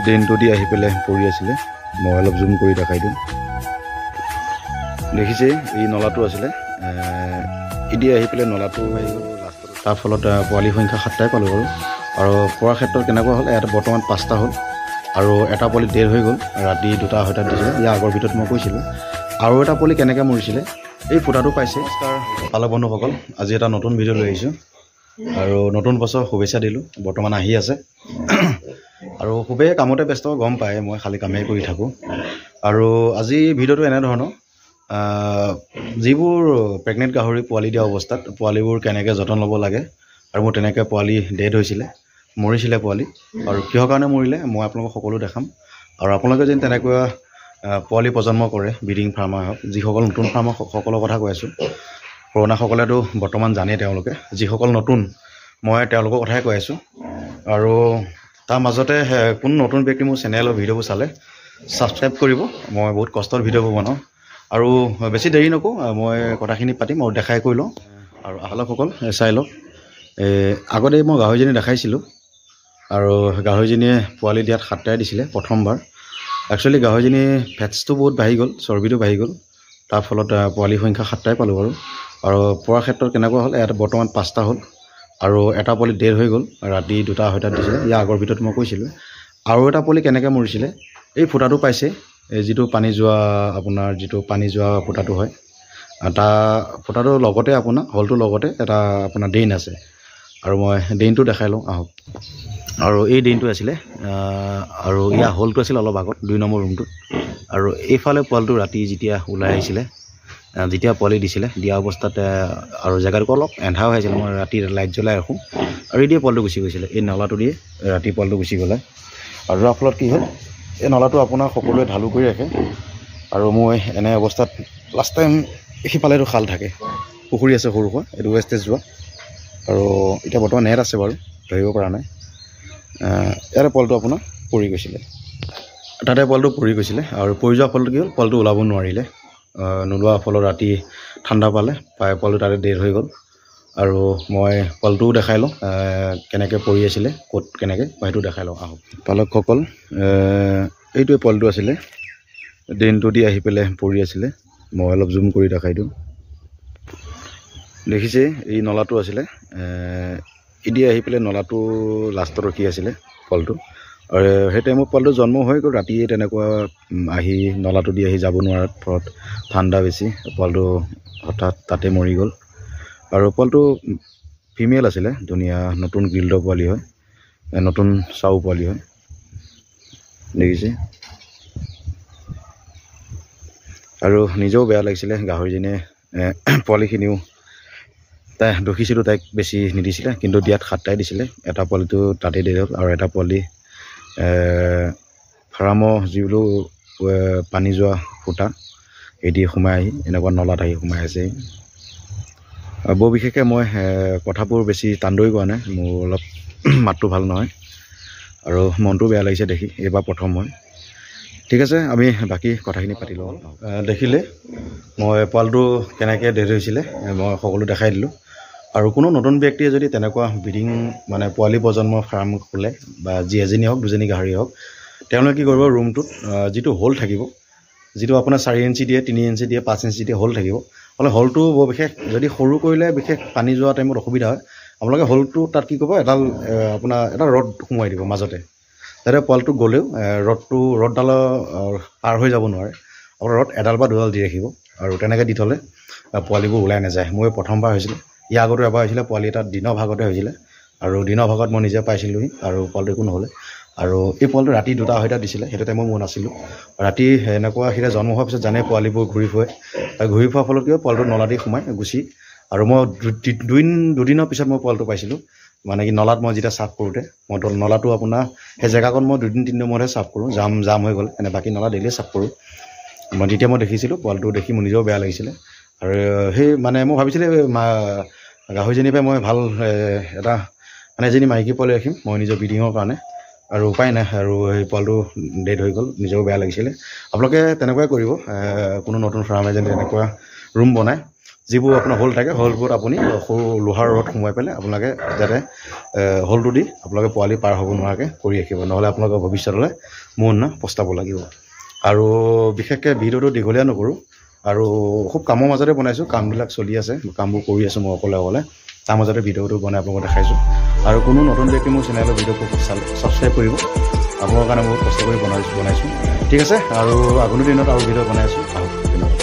ড্ৰেইনটো দি আহি পেলাই পৰি আছিলে। মই অলপ জুম কৰি দেখাই দিওঁ। দেখিছে এই নলাটো আছিলে, ইদি আহি পেলাই নলাটো আহি গ'ল লাষ্টত। তাৰ ফলত পোৱালি সংখ্যা 7টাই পালোঁ বাৰু। আৰু পৰাৰ ক্ষেত্ৰত কেনেকুৱা হ'ল, ইয়াত বৰ্তমান 5টা হ'ল আৰু এটা পোৱালি ডেৰ হৈ গ'ল। ৰাতি 2টা 2:30 দিছিলে। ইয়াৰ আগৰ ভিতৰত মই কৈছিলোঁ। আৰু এটা পোৱালি কেনেকৈ মৰিছিলে, এই ফুটাটো পাইছে। নমস্কাৰ পালক বন্ধুসকল, আজি এটা নতুন ভিডিঅ' লৈ আহিছোঁ আৰু নতুন বছৰ শুভেচ্ছা দিলোঁ। বৰ্তমান আহি আছে আৰু খুবেই কামতে ব্যস্ত, গম পায় মই খালী কামেই কৰি থাকোঁ। আৰু আজি ভিডিঅ'টো এনেধৰণৰ, যিবোৰ প্ৰেগনেণ্ট গাহৰি পোৱালি দিয়া অৱস্থাত পোৱালিবোৰ কেনেকৈ যতন ল'ব লাগে, আৰু মোৰ তেনেকৈ পোৱালি ডেড হৈছিলে, মৰিছিলে পোৱালি, আৰু কিহৰ কাৰণে মৰিলে মই আপোনালোকক সকলো দেখাম। আৰু আপোনালোকে যেন তেনেকুৱা পোৱালি প্ৰজন্ম কৰে, ব্ৰিডিং ফাৰ্মাৰ হওক, যিসকল নতুন ফাৰ্মাৰ সকলৰ কথা কৈ আছোঁ। পুৰণাসকলেতো বৰ্তমান জানেই, তেওঁলোকে যিসকল নতুন, মই তেওঁলোকৰ কথাই কৈ আছোঁ। আৰু তাৰ মাজতে কোনো নতুন ব্যক্তি মোৰ চেনেলৰ ভিডিঅ'বোৰ চালে ছাবস্ক্ৰাইব কৰিব। মই বহুত কষ্টৰ ভিডিঅ'বোৰ বনাওঁ আৰু বেছি দেৰি নকৰোঁ, মই কথাখিনি পাতিম আৰু দেখাই কৰি লওঁ। আৰু আহলকসকল চাই লওক। আগতে মই গাহৰিজনী দেখাইছিলোঁ আৰু গাহৰিজনীয়ে পোৱালি দিয়াত 7টাই দিছিলে প্ৰথমবাৰ। একচুৱেলি গাহৰিজনী ফেটছটো বহুত বাঢ়ি গ'ল, চৰ্বিটো বাঢ়ি গ'ল। তাৰ ফলত পোৱালি সংখ্যা 7টাই পালোঁ বাৰু। আৰু পৰাৰ ক্ষেত্ৰত কেনেকুৱা হ'ল, ইয়াত বৰ্তমান 5টা হ'ল আৰু এটা পোৱালি ডেৰ হৈ গ'ল। ৰাতি 2টা 2:30 দিছিলে। ইয়াৰ আগৰ ভিতৰত মই কৈছিলোঁ। আৰু এটা পোৱালি কেনেকৈ মৰিছিলে, এই ফুটাটো পাইছে, যিটো পানী যোৱা, আপোনাৰ যিটো পানী যোৱা ফুটাটো হয়, তাৰ ফুটাটোৰ লগতে আপোনাৰ হলটোৰ লগতে এটা আপোনাৰ ড্ৰেইন আছে। আৰু মই ড্ৰেইনটো দেখাই লওঁ আহক। আৰু এই ড্ৰেইনটো আছিলে, আৰু ইয়াৰ হলটো আছিলে অলপ আগত 2 নম্বৰ ৰুমটোত। আৰু এইফালে পোৱালিটো ৰাতি যেতিয়া ওলাই আহিছিলে, যেতিয়া পোৱালি দিছিলে, দিয়া অৱস্থাত আৰু জেগাটো অলপ এন্ধাৰ হৈ আছিলে। মই ৰাতি লাইট জ্বলাই ৰাখোঁ আৰু এই দিয়ে পোৱালিটো গুচি গৈছিলে। এই নলাটো দিয়ে ৰাতি পোৱালিটো গুচি গ'লে। আৰু যাৰ ফলত কি হ'ল, এই নলাটো আপোনাৰ সকলোৱে ঢালু কৰি ৰাখে। আৰু মই এনে অৱস্থাত লাষ্ট টাইম সিফালেতো খাল থাকে, পুখুৰী আছে সৰু সুৰা, এইটো ৱেষ্টেজ যোৱা। আৰু এতিয়া বৰ্তমান নেট আছে বাৰু, ধৰিব পৰা নাই। ইয়াতে পোৱালিটো আপোনাৰ পৰি গৈছিলে, তাতে পোৱালিটো পৰি গৈছিলে। আৰু পৰি যোৱাৰ ফলত কি হ'ল, পোৱালিটো ওলাব নোৱাৰিলে। নোলোৱাৰ ফলত ৰাতি ঠাণ্ডা পালে, পোৱালিটো তাতে ডেড হৈ গ'ল। আৰু মই পোৱালিটোও দেখাই লওঁ, কেনেকৈ পৰি আছিলে, ক'ত কেনেকৈ, সেইটো দেখাই লওঁ আহক। পালকসকল, এইটোৱে পোৱালিটো আছিলে, ড্ৰেইনটো দি আহি পেলাই পৰি আছিলে। মই অলপ জুম কৰি দেখাই দিওঁ। দেখিছে এই নলাটো আছিলে, ইদি আহি পেলাই নলাটো লাষ্টত ৰখি আছিলে পোৱালিটো। আৰু সেই টাইমত পোৱালিটো জন্ম হৈ গ'ল। ৰাতিয়ে তেনেকুৱা আহি নলাটো দি আহি যাব নোৱাৰাত ফলত ঠাণ্ডা বেছি, পোৱালিটো হঠাৎ তাতে মৰি গ'ল। আৰু পোৱালিটো ফিমেল আছিলে, ধুনীয়া নতুন গিল্ডৰ পোৱালি হয়, নতুন চাউ পোৱালি হয়। দেখিছে। আৰু নিজেও বেয়া লাগিছিলে, গাহৰিজনীয়ে পোৱালিখিনিও তাই দেখিছিলোঁ, তাইক বেছি নিদিছিলে, কিন্তু দিয়াত 7টাই দিছিলে। এটা পোৱালিটো তাতেই ডেৰ হ'ল আৰু এটা পোৱালি ফাৰ্মৰ যিবোৰ পানী যোৱা ফুটা, এদি সোমাই আহি এনেকুৱা নলাত আহি সোমাই আছে। বৰ বিশেষকৈ মই কথাবোৰ বেছি টানদৈ কৰা নাই, মোৰ অলপ মাতটো ভাল নহয় আৰু মনটো বেয়া লাগিছে দেখি, এইবাৰ প্ৰথম হয়। ঠিক আছে, আমি বাকী কথাখিনি পাতি লওঁ। দেখিলে মই পোৱালিটো কেনেকৈ ডেড হৈছিলে, মই সকলো দেখাই দিলোঁ। আৰু কোনো নতুন ব্যক্তিয়ে যদি তেনেকুৱা ব্ৰিডিং মানে পোৱালি প্ৰজন্মৰ ফাৰ্ম খোলে, বা যি এজনী হওক দুজনী গাহৰি হওক, তেওঁলোকে কি কৰিব, ৰুমটোত যিটো হোল থাকিব, যিটো আপোনাৰ 4 ইঞ্চি দিয়ে, 3 ইঞ্চি দিয়ে, 5 ইঞ্চি দিয়ে হোল থাকিব। মানে হোলটো বৰ বিশেষ, যদি সৰু কৰিলে বিশেষ পানী যোৱা টাইমত অসুবিধা হয়, আপোনালোকে হোলটো তাত কি কৰিব, আপোনাৰ এটা ৰড সোমোৱাই দিব মাজতে, যাতে পোৱালিটো গ'লেও ৰডডালৰ পাৰ হৈ যাব নোৱাৰে। আপোনাৰ ৰড এডাল বা দুডাল দি ৰাখিব, আৰু তেনেকৈ দি থ'লে পোৱালিবোৰ ওলাই নাযায়। মোৰ প্ৰথমবাৰ হৈছিলে, ইয়াৰ আগতো এবাৰ হৈছিলে, পোৱালি এটা দিনৰ ভাগতে হৈছিলে। আৰু দিনৰ ভাগত মই নিজে পাইছিলোঁহি, আৰু পোৱালিটো একো নহ'লে। আৰু এই পোৱালিটো ৰাতি 2টা 2:30 দিছিলে, সেইটো টাইমত মই নাছিলোঁ। ৰাতি এনেকুৱা সিহঁতে জন্ম হোৱাৰ পিছত জানে পোৱালিবোৰ ঘূৰি ফুৰে, ঘূৰি ফুৰাৰ ফলত কি হয়, পোৱালিটো নলা দি সোমাই গুচি। আৰু মই দুদিনৰ পিছত মই পোৱালিটো পাইছিলোঁ, মানে কি নলাত মই যেতিয়া চাফ কৰোঁতে, মই নলাটো আপোনাৰ সেই জেগাকণ মই 2-3 দিনৰ মূৰতহে চাফ কৰোঁ, জাম হৈ গ'ল, এনে বাকী নলা ডেইলি চাফ কৰোঁ। তেতিয়া মই দেখিছিলোঁ, পোৱালিটো দেখি মোৰ নিজেও বেয়া লাগিছিলে। আৰু সেই মানে মই ভাবিছিলোঁ গাহৰিজনীৰ পৰা মই ভাল এটা মানে এজনী মাইকী পোৱালি ৰাখিম মই নিজৰ ব্ৰিডিঙৰ কাৰণে, আৰু উপায় নাই। আৰু সেই পোৱালিটো ডেড হৈ গ'ল, নিজেও বেয়া লাগিছিলে। আপোনালোকে তেনেকুৱাই কৰিব, কোনো নতুন ফাৰ্মে যেন তেনেকুৱা ৰুম বনায়, যিবোৰ আপোনাৰ হোল থাকে হোলবোৰত আপুনি সৰু লোহাৰ ৰড সোমোৱাই পেলাই আপোনালোকে যাতে হোলটো দি আপোনালোকে পোৱালি পাৰ হ'ব নোৱাৰাকৈ কৰি ৰাখিব, নহ'লে আপোনালোকৰ ভৱিষ্যতলৈ মোৰ না পস্তাব লাগিব। আৰু বিশেষকৈ ভিডিঅ'টো দীঘলীয়া নকৰোঁ, আৰু খুব কামৰ মাজতে বনাইছোঁ, কামবিলাক চলি আছে, কামবোৰ কৰি আছোঁ মই অকলে তাৰ মাজতে ভিডিঅ'টো বনাই আপোনালোকক দেখাইছোঁ। আৰু কোনো নতুন ব্যক্তি মোৰ চেনেলৰ ভিডিঅ'টো ছাবস্ক্ৰাইব কৰিব, আপোনাৰ কাৰণে বহুত কষ্ট কৰি বনাইছোঁ। ঠিক আছে, আৰু আগামী দিনত আৰু ভিডিঅ' বনাই আছোঁ। আহক।